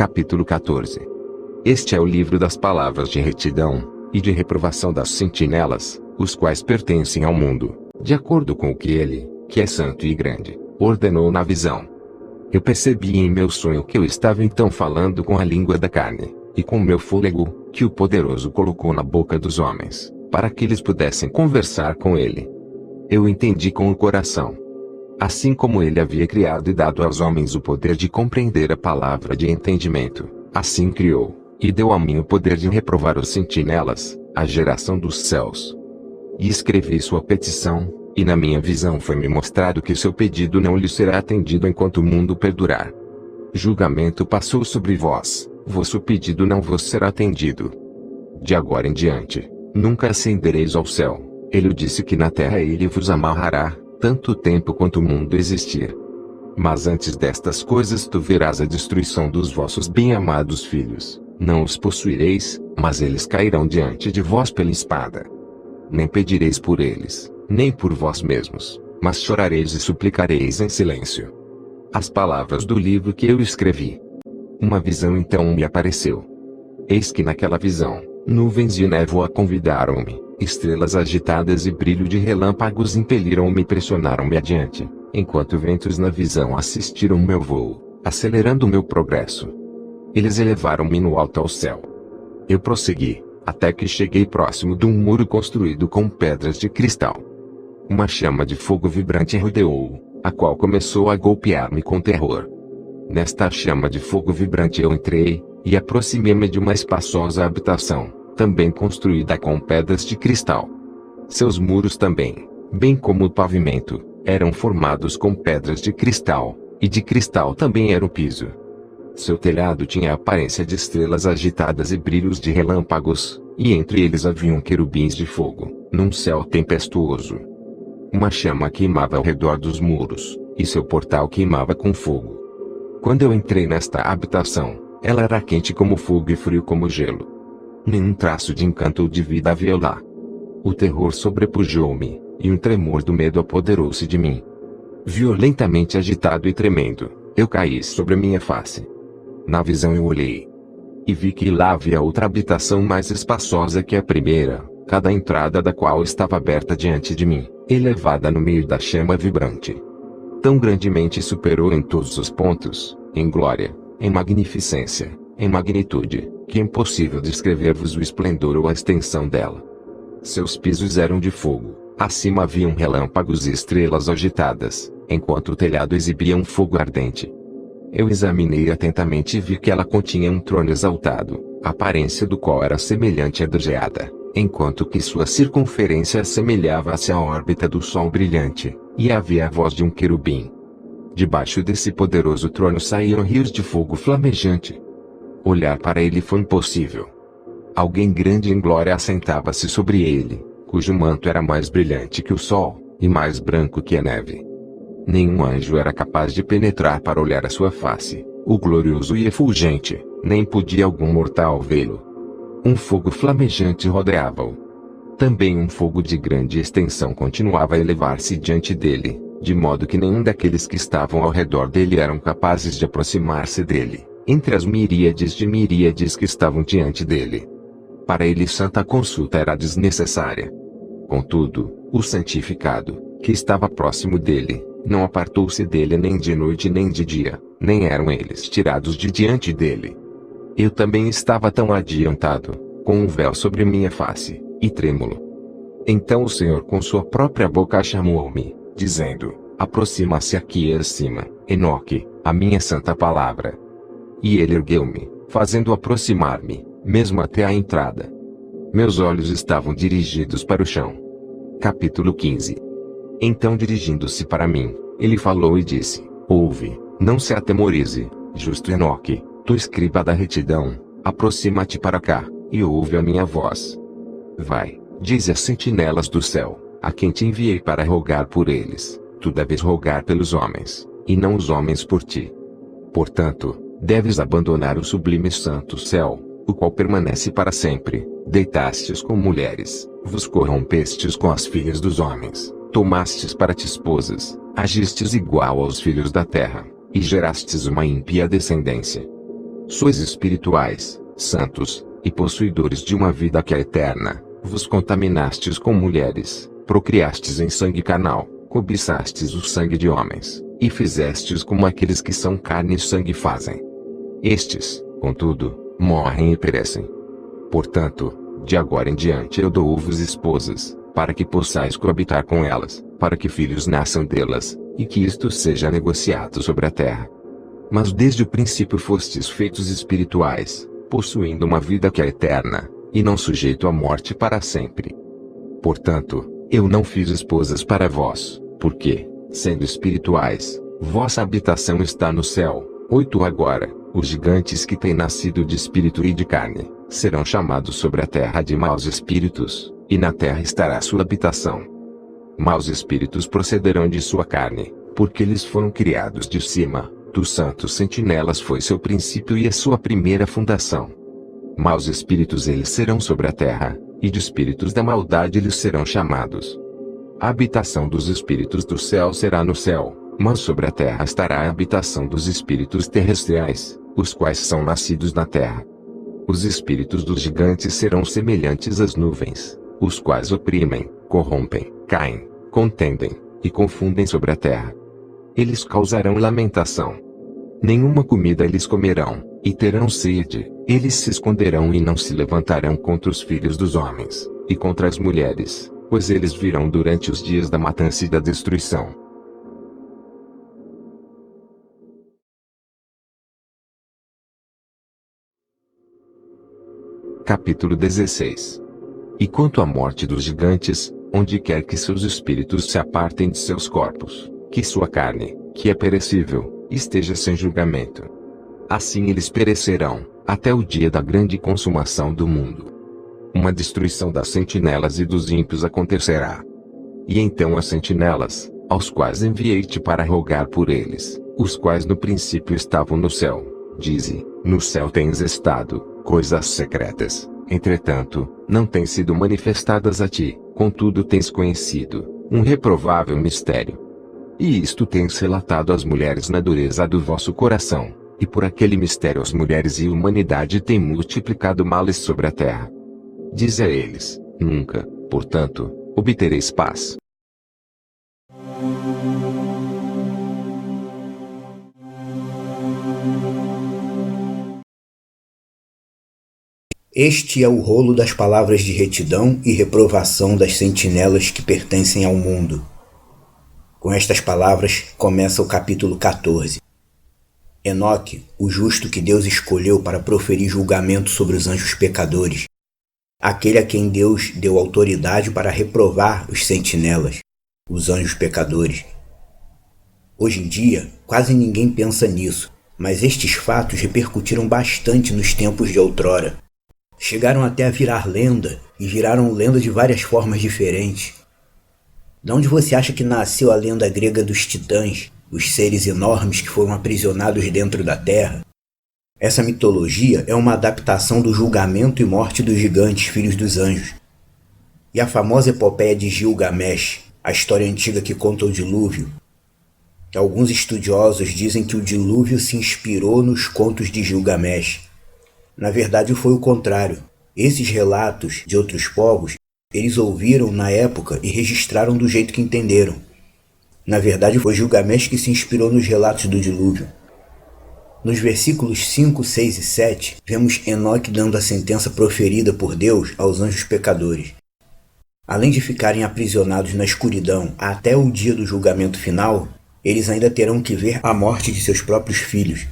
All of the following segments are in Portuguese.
Capítulo 14. Este é o livro das palavras de retidão e de reprovação das sentinelas, os quais pertencem ao mundo, de acordo com o que ele, que é santo e grande, ordenou na visão. Eu percebi em meu sonho que eu estava então falando com a língua da carne, e com o meu fôlego, que o poderoso colocou na boca dos homens, para que eles pudessem conversar com ele. Eu entendi com o coração. Assim como ele havia criado e dado aos homens o poder de compreender a palavra de entendimento, assim criou, e deu a mim o poder de reprovar os sentinelas, a geração dos céus. E escrevi sua petição, e na minha visão foi-me mostrado que seu pedido não lhe será atendido enquanto o mundo perdurar. Julgamento passou sobre vós, vosso pedido não vos será atendido. De agora em diante, nunca ascendereis ao céu. Ele disse que na terra ele vos amarrará, tanto tempo quanto o mundo existir. Mas antes destas coisas tu verás a destruição dos vossos bem-amados filhos. Não os possuireis, mas eles cairão diante de vós pela espada. Nem pedireis por eles, nem por vós mesmos, mas chorareis e suplicareis em silêncio. As palavras do livro que eu escrevi. Uma visão então me apareceu. Eis que naquela visão, nuvens de névoa convidaram-me. Estrelas agitadas e brilho de relâmpagos impeliram-me e pressionaram-me adiante, enquanto ventos na visão assistiram meu voo, acelerando meu progresso. Eles elevaram-me no alto ao céu. Eu prossegui, até que cheguei próximo de um muro construído com pedras de cristal. Uma chama de fogo vibrante rodeou-o, a qual começou a golpear-me com terror. Nesta chama de fogo vibrante eu entrei, e aproximei-me de uma espaçosa habitação, também construída com pedras de cristal. Seus muros também, bem como o pavimento, eram formados com pedras de cristal, e de cristal também era o piso. Seu telhado tinha a aparência de estrelas agitadas e brilhos de relâmpagos, e entre eles haviam querubins de fogo, num céu tempestuoso. Uma chama queimava ao redor dos muros, e seu portal queimava com fogo. Quando eu entrei nesta habitação, ela era quente como fogo e frio como gelo. Nenhum traço de encanto ou de vida havia lá. O terror sobrepujou-me, e um tremor do medo apoderou-se de mim. Violentamente agitado e tremendo, eu caí sobre minha face. Na visão eu olhei, e vi que lá havia outra habitação mais espaçosa que a primeira, cada entrada da qual estava aberta diante de mim, elevada no meio da chama vibrante. Tão grandemente superou em todos os pontos, em glória, em magnificência, em magnitude, que é impossível descrever-vos o esplendor ou a extensão dela. Seus pisos eram de fogo, acima haviam relâmpagos e estrelas agitadas, enquanto o telhado exibia um fogo ardente. Eu examinei atentamente e vi que ela continha um trono exaltado, a aparência do qual era semelhante à da geada, enquanto que sua circunferência assemelhava-se à órbita do sol brilhante, e havia a voz de um querubim. Debaixo desse poderoso trono saíam rios de fogo flamejante. Olhar para ele foi impossível. Alguém grande em glória assentava-se sobre ele, cujo manto era mais brilhante que o sol, e mais branco que a neve. Nenhum anjo era capaz de penetrar para olhar a sua face, o glorioso e efulgente, nem podia algum mortal vê-lo. Um fogo flamejante rodeava-o. Também um fogo de grande extensão continuava a elevar-se diante dele, de modo que nenhum daqueles que estavam ao redor dele eram capazes de aproximar-se dele, entre as miríades de miríades que estavam diante dele. Para ele santa consulta era desnecessária. Contudo, o santificado, que estava próximo dele, não apartou-se dele nem de noite nem de dia, nem eram eles tirados de diante dele. Eu também estava tão adiantado, com um véu sobre minha face, e trêmulo. Então o Senhor com sua própria boca chamou-me, dizendo: aproxima-se aqui acima, Enoque, a minha santa palavra. E ele ergueu-me, fazendo aproximar-me, mesmo até a entrada. Meus olhos estavam dirigidos para o chão. Capítulo 15. Então dirigindo-se para mim, ele falou e disse: ouve, não se atemorize, justo Enoque, tu escriba da retidão, aproxima-te para cá, e ouve a minha voz. Vai, dize às sentinelas do céu, a quem te enviei para rogar por eles, tu deves rogar pelos homens, e não os homens por ti. Portanto, deves abandonar o sublime santo céu, o qual permanece para sempre, deitastes com mulheres, vos corrompestes com as filhas dos homens, tomastes para ti esposas, agistes igual aos filhos da terra, e gerastes uma ímpia descendência. Sois espirituais, santos, e possuidores de uma vida que é eterna. Vos contaminastes com mulheres, procriastes em sangue carnal, cobiçastes o sangue de homens, e fizestes como aqueles que são carne e sangue fazem. Estes, contudo, morrem e perecem. Portanto, de agora em diante eu dou-vos esposas, para que possais coabitar com elas, para que filhos nasçam delas, e que isto seja negociado sobre a terra. Mas desde o princípio fostes feitos espirituais, possuindo uma vida que é eterna, e não sujeito à morte para sempre. Portanto, eu não fiz esposas para vós, porque, sendo espirituais, vossa habitação está no céu. 8 Agora, os gigantes que têm nascido de espírito e de carne, serão chamados sobre a terra de maus espíritos, e na terra estará sua habitação. Maus espíritos procederão de sua carne, porque eles foram criados de cima. Dos santos sentinelas foi seu princípio e a sua primeira fundação. Maus espíritos eles serão sobre a terra, e de espíritos da maldade eles serão chamados. A habitação dos espíritos do céu será no céu, mas sobre a terra estará a habitação dos espíritos terrestriais, os quais são nascidos na terra. Os espíritos dos gigantes serão semelhantes às nuvens, os quais oprimem, corrompem, caem, contendem, e confundem sobre a terra. Eles causarão lamentação. Nenhuma comida eles comerão, e terão sede. Eles se esconderão e não se levantarão contra os filhos dos homens, e contra as mulheres, pois eles virão durante os dias da matança e da destruição. Capítulo 16. E quanto à morte dos gigantes, onde quer que seus espíritos se apartem de seus corpos, que sua carne, que é perecível, esteja sem julgamento. Assim eles perecerão, até o dia da grande consumação do mundo. Uma destruição das sentinelas e dos ímpios acontecerá. E então as sentinelas, aos quais enviei-te para rogar por eles, os quais no princípio estavam no céu, dize, no céu tens estado, coisas secretas, entretanto, não têm sido manifestadas a ti, contudo tens conhecido, um reprovável mistério. E isto tens relatado às mulheres na dureza do vosso coração, e por aquele mistério as mulheres e a humanidade têm multiplicado males sobre a terra. Dize a eles, nunca, portanto, obtereis paz. Este é o rolo das palavras de retidão e reprovação das sentinelas que pertencem ao mundo. Com estas palavras começa o capítulo 14. Enoque, o justo que Deus escolheu para proferir julgamento sobre os anjos pecadores, aquele a quem Deus deu autoridade para reprovar os sentinelas, os anjos pecadores. Hoje em dia, quase ninguém pensa nisso, mas estes fatos repercutiram bastante nos tempos de outrora. Chegaram até a virar lenda, e viraram lenda de várias formas diferentes. De onde você acha que nasceu a lenda grega dos titãs, os seres enormes que foram aprisionados dentro da terra? Essa mitologia é uma adaptação do julgamento e morte dos gigantes, filhos dos anjos. E a famosa epopeia de Gilgamesh, a história antiga que conta o dilúvio. Alguns estudiosos dizem que o dilúvio se inspirou nos contos de Gilgamesh. Na verdade foi o contrário. Esses relatos de outros povos, eles ouviram na época e registraram do jeito que entenderam. Na verdade foi Gilgamesh que se inspirou nos relatos do dilúvio. Nos versículos 5, 6 e 7, vemos Enoque dando a sentença proferida por Deus aos anjos pecadores. Além de ficarem aprisionados na escuridão até o dia do julgamento final, eles ainda terão que ver a morte de seus próprios filhos.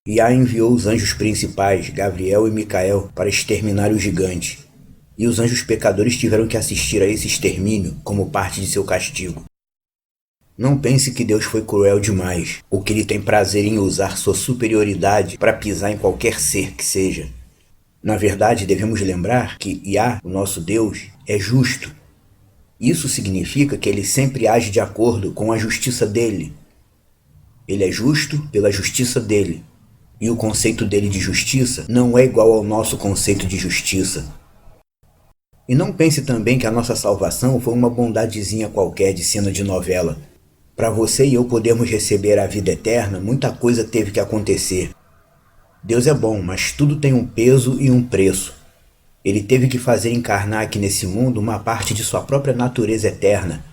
Iá enviou os anjos principais, Gabriel e Micael, para exterminar os gigantes. E os anjos pecadores tiveram que assistir a esse extermínio como parte de seu castigo. Não pense que Deus foi cruel demais, ou que ele tem prazer em usar sua superioridade para pisar em qualquer ser que seja. Na verdade, devemos lembrar que Iá, o nosso Deus, é justo. Isso significa que ele sempre age de acordo com a justiça dele. Ele é justo pela justiça dele. E o conceito dele de justiça não é igual ao nosso conceito de justiça. E não pense também que a nossa salvação foi uma bondadezinha qualquer de cena de novela. Para você e eu podermos receber a vida eterna, muita coisa teve que acontecer. Deus é bom, mas tudo tem um peso e um preço. Ele teve que fazer encarnar aqui nesse mundo uma parte de sua própria natureza eterna,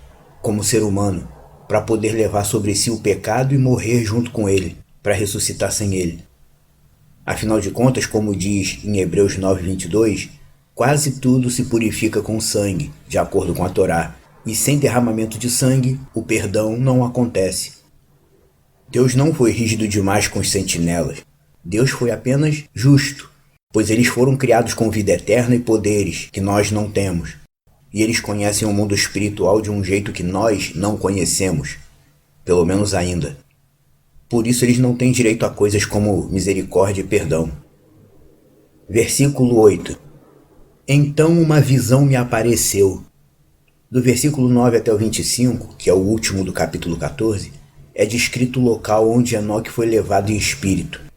como ser humano, para poder levar sobre si o pecado e morrer junto com ele, para ressuscitar sem ele. Afinal de contas, como diz em Hebreus 9:22, quase tudo se purifica com sangue, de acordo com a Torá, e sem derramamento de sangue, o perdão não acontece. Deus não foi rígido demais com os sentinelas. Deus foi apenas justo, pois eles foram criados com vida eterna e poderes que nós não temos. E eles conhecem o mundo espiritual de um jeito que nós não conhecemos, pelo menos ainda. Por isso eles não têm direito a coisas como misericórdia e perdão. Versículo 8. Então uma visão me apareceu. Do versículo 9 até o 25, que é o último do capítulo 14, é descrito o local onde Enoque foi levado em espírito.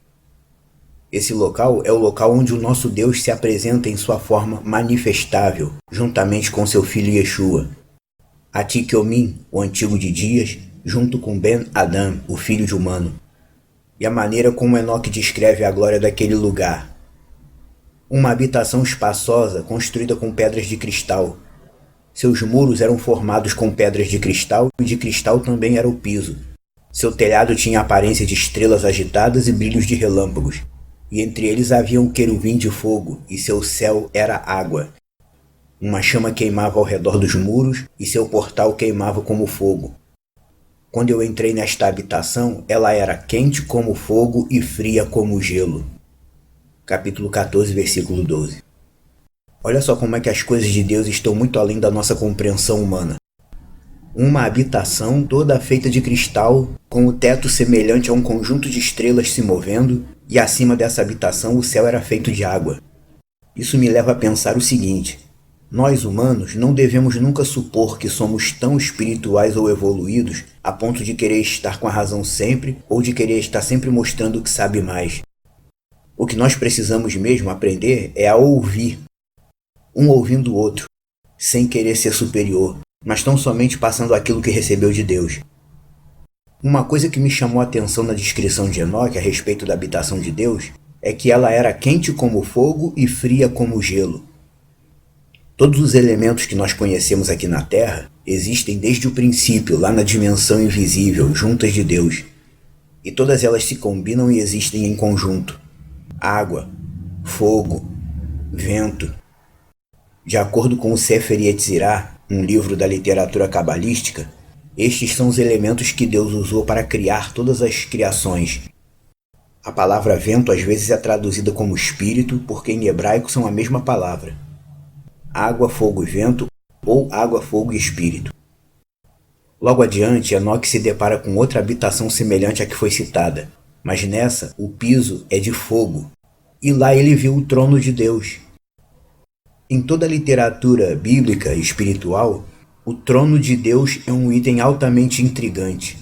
Esse local é o local onde o nosso Deus se apresenta em sua forma manifestável, juntamente com seu filho Yeshua. Atiqueomim, o antigo de dias, junto com Ben-Adam, o filho de humano. E a maneira como Enoque descreve a glória daquele lugar. Uma habitação espaçosa construída com pedras de cristal. Seus muros eram formados com pedras de cristal e de cristal também era o piso. Seu telhado tinha aparência de estrelas agitadas e brilhos de relâmpagos. E entre eles havia um querubim de fogo, e seu céu era água. Uma chama queimava ao redor dos muros, e seu portal queimava como fogo. Quando eu entrei nesta habitação, ela era quente como fogo e fria como gelo. Capítulo 14, versículo 12. Olha só como é que as coisas de Deus estão muito além da nossa compreensão humana. Uma habitação toda feita de cristal, com o teto semelhante a um conjunto de estrelas se movendo, e acima dessa habitação o céu era feito de água. Isso me leva a pensar o seguinte: nós humanos não devemos nunca supor que somos tão espirituais ou evoluídos a ponto de querer estar com a razão sempre ou de querer estar sempre mostrando que sabe mais. O que nós precisamos mesmo aprender é a ouvir, um ouvindo o outro, sem querer ser superior, mas tão somente passando aquilo que recebeu de Deus. Uma coisa que me chamou a atenção na descrição de Enoque a respeito da habitação de Deus é que ela era quente como fogo e fria como gelo. Todos os elementos que nós conhecemos aqui na Terra existem desde o princípio, lá na dimensão invisível, juntas de Deus. E todas elas se combinam e existem em conjunto. Água, fogo, vento. De acordo com o Sefer Yetzirah, um livro da literatura cabalística, estes são os elementos que Deus usou para criar todas as criações. A palavra vento às vezes é traduzida como espírito, porque em hebraico são a mesma palavra. Água, fogo e vento, ou água, fogo e espírito. Logo adiante, Enoque se depara com outra habitação semelhante à que foi citada, mas nessa o piso é de fogo, e lá ele viu o trono de Deus. Em toda a literatura bíblica e espiritual, o trono de Deus é um item altamente intrigante.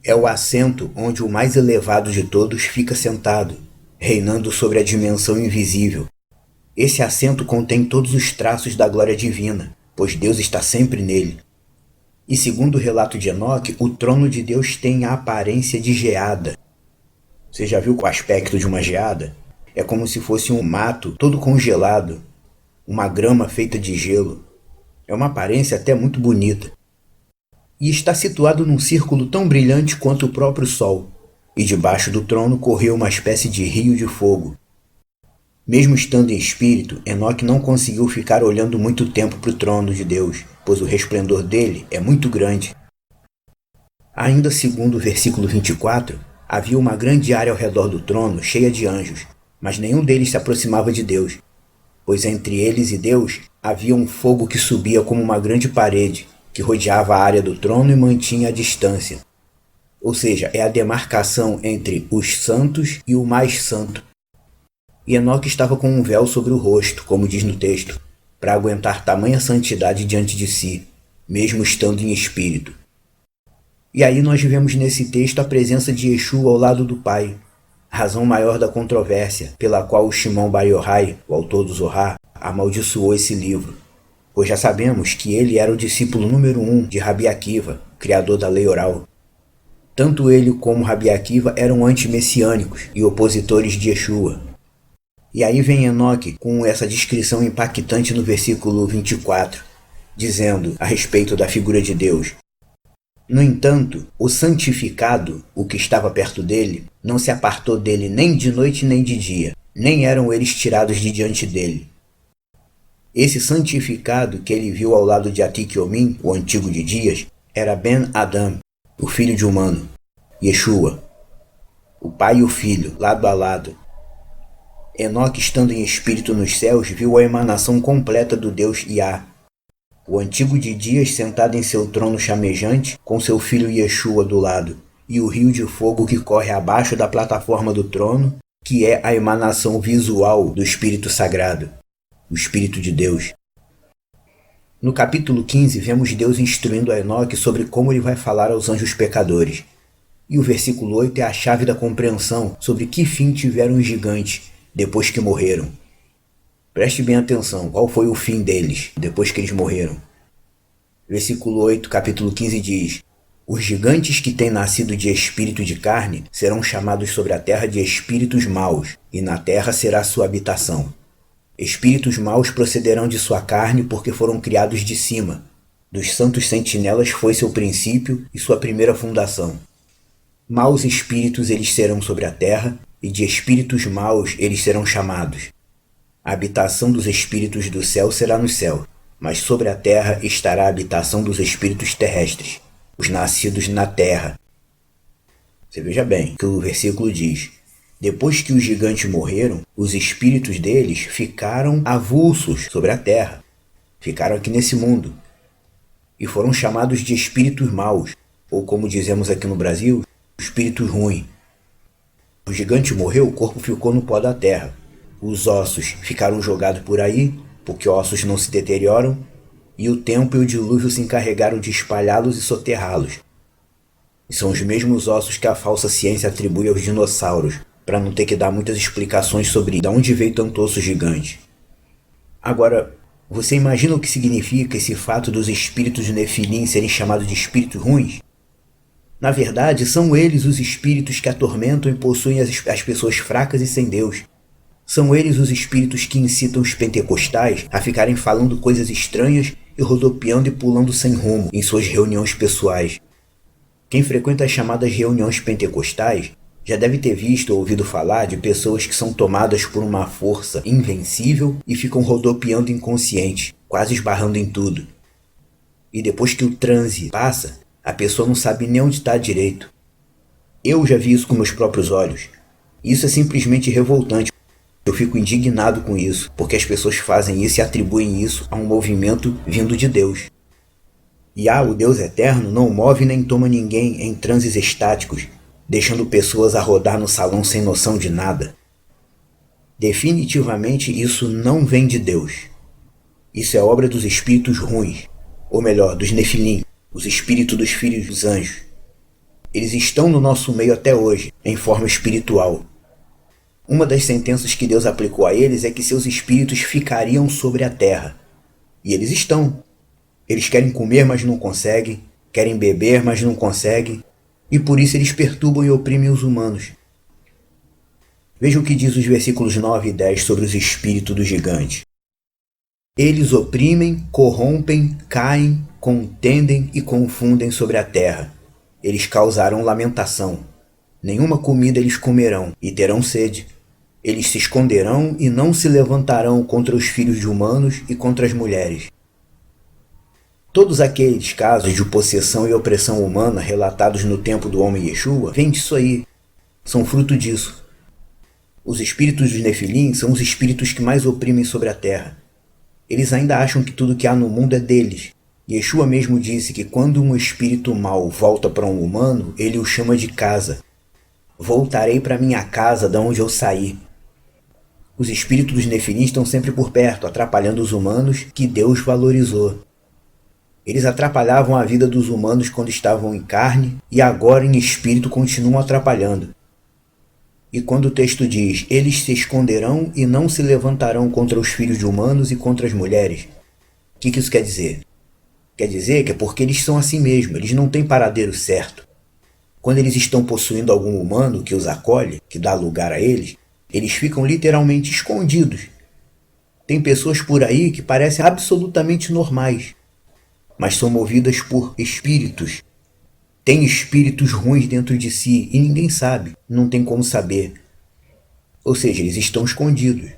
É o assento onde o mais elevado de todos fica sentado, reinando sobre a dimensão invisível. Esse assento contém todos os traços da glória divina, pois Deus está sempre nele. E segundo o relato de Enoque, o trono de Deus tem a aparência de geada. Você já viu o aspecto de uma geada? É como se fosse um mato todo congelado, uma grama feita de gelo. É uma aparência até muito bonita. E está situado num círculo tão brilhante quanto o próprio sol, e debaixo do trono correu uma espécie de rio de fogo. Mesmo estando em espírito, Enoque não conseguiu ficar olhando muito tempo para o trono de Deus, pois o resplendor dele é muito grande. Ainda segundo o versículo 24, havia uma grande área ao redor do trono cheia de anjos, mas nenhum deles se aproximava de Deus, pois entre eles e Deus havia um fogo que subia como uma grande parede, que rodeava a área do trono e mantinha a distância. Ou seja, é a demarcação entre os santos e o mais santo. E Enoque estava com um véu sobre o rosto, como diz no texto, para aguentar tamanha santidade diante de si, mesmo estando em espírito. E aí nós vemos nesse texto a presença de Yeshua ao lado do Pai, razão maior da controvérsia pela qual o Shimon Bar Yochai, o autor do Zohar, amaldiçoou esse livro, pois já sabemos que ele era o discípulo número 1 de Rabi Akiva, criador da lei oral. Tanto ele como Rabi Akiva eram antimessiânicos e opositores de Yeshua. E aí vem Enoque com essa descrição impactante no versículo 24, dizendo a respeito da figura de Deus: no entanto, o santificado, o que estava perto dele, não se apartou dele nem de noite nem de dia, nem eram eles tirados de diante dele. Esse santificado que ele viu ao lado de Atik-Omim, o antigo de dias, era Ben Adam, o filho de humano, Yeshua, o pai e o filho, lado a lado. Enoque, estando em espírito nos céus, viu a emanação completa do Deus Yah, o antigo de dias sentado em seu trono chamejante, com seu filho Yeshua do lado, e o rio de fogo que corre abaixo da plataforma do trono, que é a emanação visual do Espírito Sagrado, o Espírito de Deus. No capítulo 15, vemos Deus instruindo a Enoque sobre como ele vai falar aos anjos pecadores. E o versículo 8 é a chave da compreensão sobre que fim tiveram os gigantes depois que morreram. Preste bem atenção, qual foi o fim deles depois que eles morreram. Versículo 8, capítulo 15 diz: os gigantes que têm nascido de espírito de carne serão chamados sobre a terra de espíritos maus, e na terra será sua habitação. Espíritos maus procederão de sua carne porque foram criados de cima. Dos santos sentinelas foi seu princípio e sua primeira fundação. Maus espíritos eles serão sobre a terra, e de espíritos maus eles serão chamados. A habitação dos espíritos do céu será no céu, mas sobre a terra estará a habitação dos espíritos terrestres, os nascidos na terra. Você veja bem que o versículo diz: depois que os gigantes morreram, os espíritos deles ficaram avulsos sobre a terra, ficaram aqui nesse mundo, e foram chamados de espíritos maus, ou como dizemos aqui no Brasil, espíritos ruins. O gigante morreu, o corpo ficou no pó da terra. Os ossos ficaram jogados por aí, porque ossos não se deterioram, e o tempo e o dilúvio se encarregaram de espalhá-los e soterrá-los. E são os mesmos ossos que a falsa ciência atribui aos dinossauros, para não ter que dar muitas explicações sobre de onde veio tanto osso gigante. Agora, você imagina o que significa esse fato dos espíritos de Nefilim serem chamados de espíritos ruins? Na verdade, são eles os espíritos que atormentam e possuem as pessoas fracas e sem Deus. São eles os espíritos que incitam os pentecostais a ficarem falando coisas estranhas e rodopiando e pulando sem rumo em suas reuniões pessoais. Quem frequenta as chamadas reuniões pentecostais já deve ter visto ou ouvido falar de pessoas que são tomadas por uma força invencível e ficam rodopiando inconscientes, quase esbarrando em tudo. E depois que o transe passa, a pessoa não sabe nem onde está direito. Eu já vi isso com meus próprios olhos. Isso é simplesmente revoltante. Eu fico indignado com isso, porque as pessoas fazem isso e atribuem isso a um movimento vindo de Deus. E o Deus eterno não move nem toma ninguém em transes estáticos, deixando pessoas a rodar no salão sem noção de nada. Definitivamente isso não vem de Deus. Isso é obra dos espíritos ruins, ou melhor, dos Nefilim, os espíritos dos filhos dos anjos. Eles estão no nosso meio até hoje, em forma espiritual. Uma das sentenças que Deus aplicou a eles é que seus espíritos ficariam sobre a terra. E eles estão. Eles querem comer, mas não conseguem. Querem beber, mas não conseguem. E por isso eles perturbam e oprimem os humanos. Veja o que diz os versículos 9 e 10 sobre os espíritos dos gigantes. Eles oprimem, corrompem, caem, contendem e confundem sobre a terra. Eles causarão lamentação. Nenhuma comida eles comerão, e terão sede. Eles se esconderão e não se levantarão contra os filhos de humanos e contra as mulheres. Todos aqueles casos de possessão e opressão humana relatados no tempo do homem Yeshua vêm disso aí, são fruto disso. Os espíritos dos Nefilim são os espíritos que mais oprimem sobre a terra. Eles ainda acham que tudo que há no mundo é deles. Yeshua mesmo disse que quando um espírito mau volta para um humano, ele o chama de casa. Voltarei para minha casa da onde eu saí. Os espíritos dos Nefilim estão sempre por perto, atrapalhando os humanos que Deus valorizou. Eles atrapalhavam a vida dos humanos quando estavam em carne e agora em espírito continuam atrapalhando. E quando o texto diz, eles se esconderão e não se levantarão contra os filhos de humanos e contra as mulheres, o que isso quer dizer? Quer dizer que é porque eles são assim mesmo, eles não têm paradeiro certo. Quando eles estão possuindo algum humano que os acolhe, que dá lugar a eles ficam literalmente escondidos. Tem pessoas por aí que parecem absolutamente normais, mas são movidas por espíritos. Tem espíritos ruins dentro de si e ninguém sabe, não tem como saber. Ou seja, eles estão escondidos.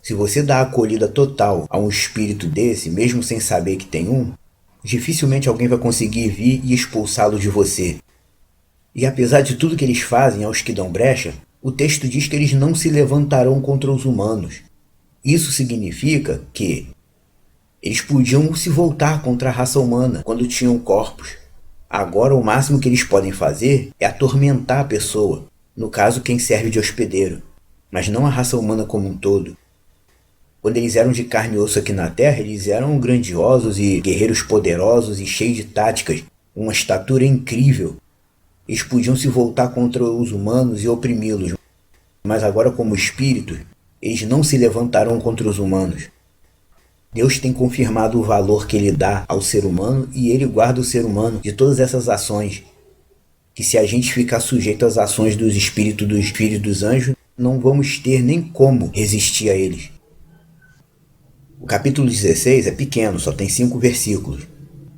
Se você dá acolhida total a um espírito desse, mesmo sem saber que tem um, dificilmente alguém vai conseguir vir e expulsá-lo de você. E apesar de tudo que eles fazem aos que dão brecha, o texto diz que eles não se levantarão contra os humanos. Isso significa que eles podiam se voltar contra a raça humana quando tinham corpos. Agora o máximo que eles podem fazer é atormentar a pessoa, no caso quem serve de hospedeiro, mas não a raça humana como um todo. Quando eles eram de carne e osso aqui na Terra, eles eram grandiosos e guerreiros poderosos e cheios de táticas, uma estatura incrível. Eles podiam se voltar contra os humanos e oprimi-los, mas agora como espíritos, eles não se levantarão contra os humanos. Deus tem confirmado o valor que ele dá ao ser humano e ele guarda o ser humano de todas essas ações, que se a gente ficar sujeito às ações dos espíritos dos filhos dos anjos, não vamos ter nem como resistir a eles. O capítulo 16 é pequeno, só tem 5 versículos.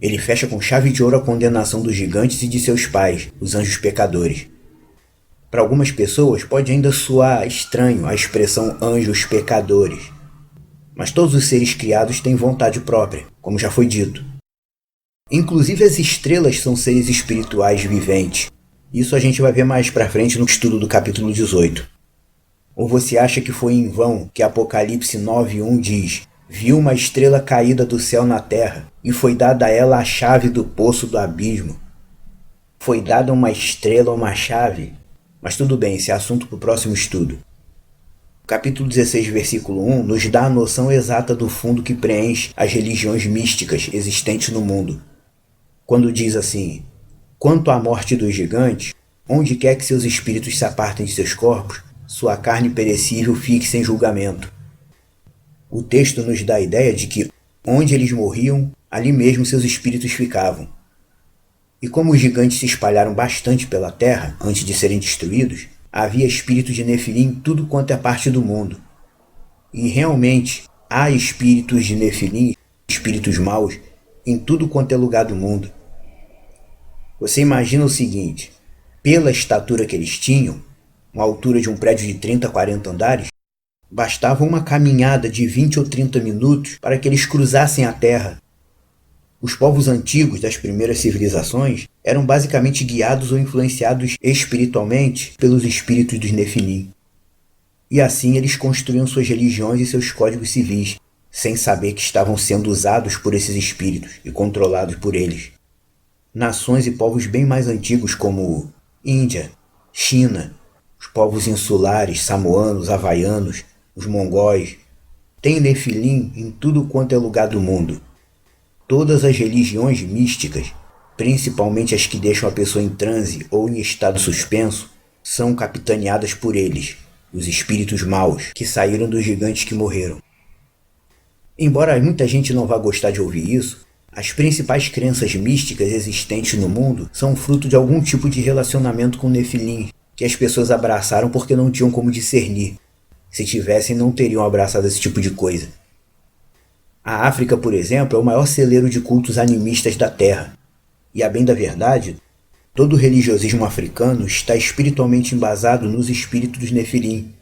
Ele fecha com chave de ouro a condenação dos gigantes e de seus pais, os anjos pecadores. Para algumas pessoas pode ainda soar estranho a expressão anjos pecadores, mas todos os seres criados têm vontade própria, como já foi dito. Inclusive as estrelas são seres espirituais viventes. Isso a gente vai ver mais pra frente no estudo do capítulo 18. Ou você acha que foi em vão que Apocalipse 9:1 diz: viu uma estrela caída do céu na terra, e foi dada a ela a chave do poço do abismo. Foi dada uma estrela, uma chave. Mas tudo bem, esse é assunto para o próximo estudo. O capítulo 16, versículo 1, nos dá a noção exata do fundo que preenche as religiões místicas existentes no mundo. Quando diz assim: quanto à morte dos gigantes, onde quer que seus espíritos se apartem de seus corpos, sua carne perecível fique sem julgamento. O texto nos dá a ideia de que, onde eles morriam, ali mesmo seus espíritos ficavam. E como os gigantes se espalharam bastante pela terra antes de serem destruídos, havia espíritos de Nefilim em tudo quanto é parte do mundo. E realmente há espíritos de Nefilim, espíritos maus, em tudo quanto é lugar do mundo. Você imagina o seguinte: pela estatura que eles tinham, uma altura de um prédio de 30 a 40 andares, bastava uma caminhada de 20 ou 30 minutos para que eles cruzassem a terra. Os povos antigos das primeiras civilizações eram basicamente guiados ou influenciados espiritualmente pelos espíritos dos Nefilim. E assim eles construíam suas religiões e seus códigos civis, sem saber que estavam sendo usados por esses espíritos e controlados por eles. Nações e povos bem mais antigos como Índia, China, os povos insulares, samoanos, havaianos, os mongóis, têm Nefilim em tudo quanto é lugar do mundo. Todas as religiões místicas, principalmente as que deixam a pessoa em transe ou em estado suspenso, são capitaneadas por eles, os espíritos maus, que saíram dos gigantes que morreram. Embora muita gente não vá gostar de ouvir isso, as principais crenças místicas existentes no mundo são fruto de algum tipo de relacionamento com Nefilim, que as pessoas abraçaram porque não tinham como discernir. Se tivessem, não teriam abraçado esse tipo de coisa. A África, por exemplo, é o maior celeiro de cultos animistas da Terra. E a bem da verdade, todo o religiosismo africano está espiritualmente embasado nos espíritos dos Nefilim.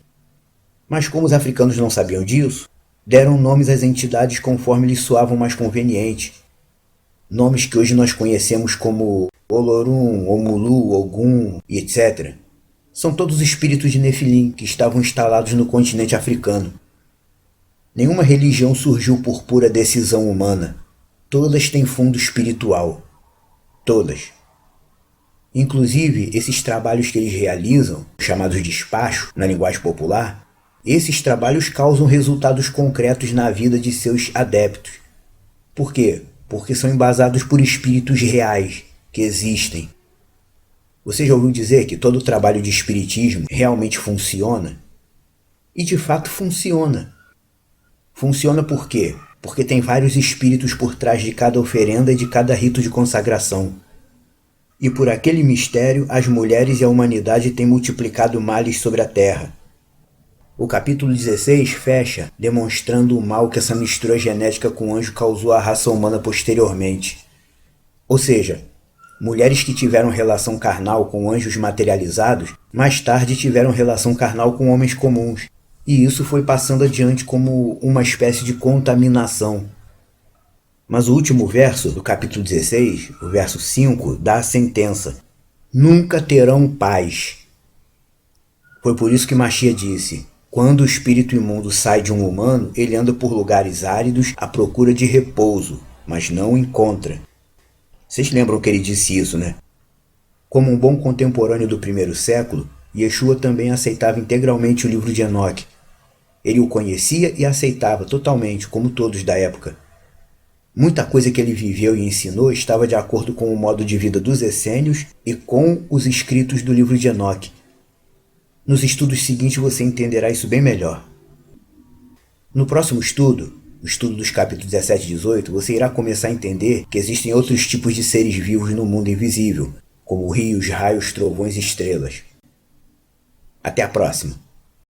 Mas como os africanos não sabiam disso, deram nomes às entidades conforme lhes soavam mais convenientes. Nomes que hoje nós conhecemos como Olorum, Omulu, Ogum e etc. São todos espíritos de Nefilim que estavam instalados no continente africano. Nenhuma religião surgiu por pura decisão humana. Todas têm fundo espiritual. Todas. Inclusive, esses trabalhos que eles realizam, chamados despacho na linguagem popular, esses trabalhos causam resultados concretos na vida de seus adeptos. Por quê? Porque são embasados por espíritos reais, que existem. Você já ouviu dizer que todo trabalho de espiritismo realmente funciona? E de fato funciona. Funciona por quê? Porque tem vários espíritos por trás de cada oferenda e de cada rito de consagração. e por aquele mistério as mulheres e a humanidade têm multiplicado males sobre a terra. O capítulo 16 fecha demonstrando o mal que essa mistura genética com anjo causou à raça humana posteriormente. Ou seja, mulheres que tiveram relação carnal com anjos materializados, mais tarde tiveram relação carnal com homens comuns, e isso foi passando adiante como uma espécie de contaminação. Mas o último verso do capítulo 16, o verso 5, dá a sentença: nunca terão paz. Foi por isso que Machia disse: quando o espírito imundo sai de um humano, ele anda por lugares áridos à procura de repouso, mas não o encontra. Vocês lembram que ele disse isso, né? Como um bom contemporâneo do primeiro século, Yeshua também aceitava integralmente o livro de Enoque. Ele o conhecia e aceitava totalmente, como todos da época. Muita coisa que ele viveu e ensinou estava de acordo com o modo de vida dos essênios e com os escritos do livro de Enoque. Nos estudos seguintes você entenderá isso bem melhor. No próximo estudo, o estudo dos capítulos 17 e 18, você irá começar a entender que existem outros tipos de seres vivos no mundo invisível, como rios, raios, trovões e estrelas. Até a próxima!